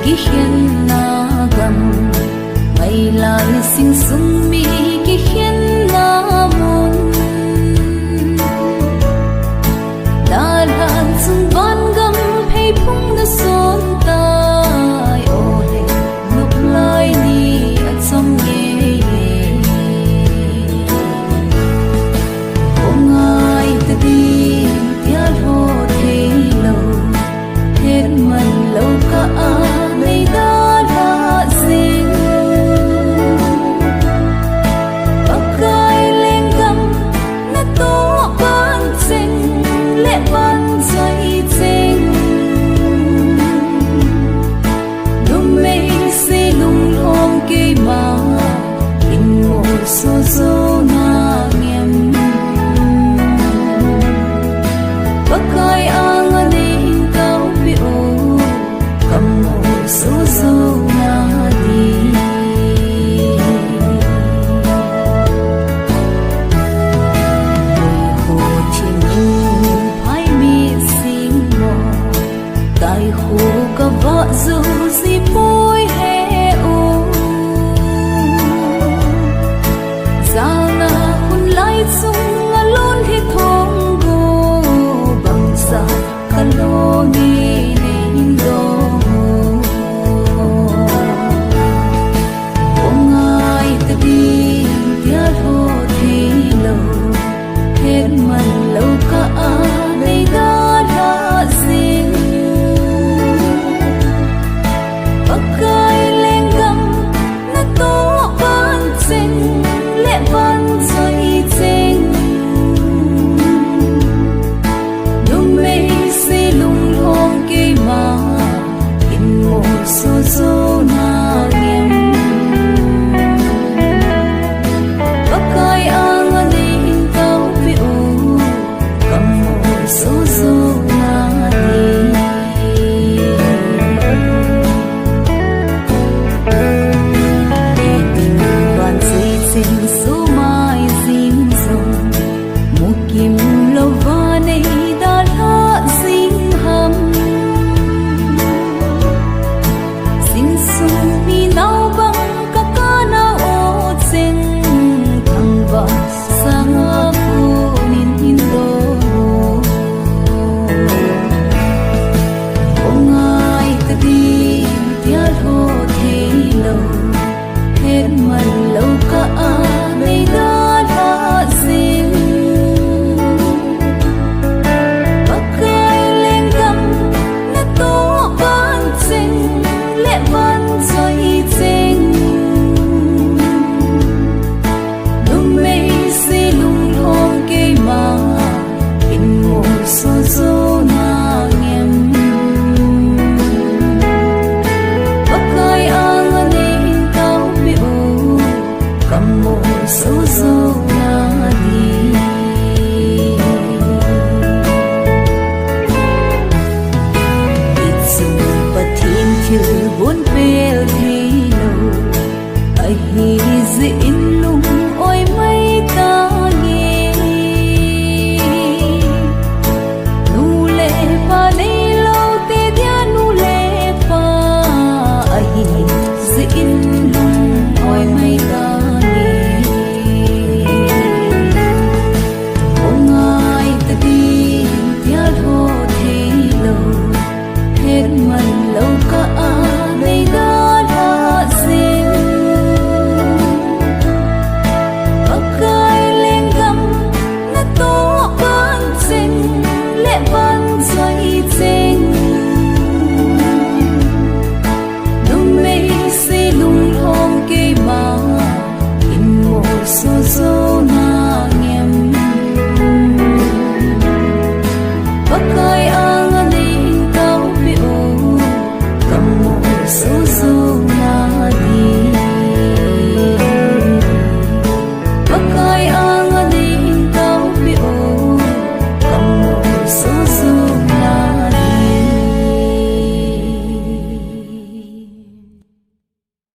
ki hian na gam mai lai sing sung mi ki hian na mon la la chung van gam phei phung na son tai o le nok lai ni a chom ye ong ai ta di tia ho the lo hết man lâu ka a nei da la sing pakai lengam na to ban sing le ban sai sing lum me se lung hom ke ma in mo so so na ngem pakai ang ani tao pi o kam mo so so na di ho chin phai mi sing mo tai ho ka va zo si poi he o sana hun lai chung alon hi thong go bang sa kalo ni ning do ong ai ta di tia ho thi lo hết man lâu ka a nei da la sing pakai lengam na to ban sing le ban sai sing lung me se lung hom ke ma in mo so so na ngem pakai ang ani tao pi o kam mo so so na di ban sai sing so mai sim so mu kim lo va nei da la sing ham sing su mi nau bang ka ka na o sing thang va sang pu nin in do ong ai ta di tia ho the lo hết man lâu ka a nei da la sing pakai lengam na to ban sing le ban sai sing lum me se lung hom ke ma in mo so so na ngem pakai ang ani tao pi o kam mo so so na di it's patim thil bun pe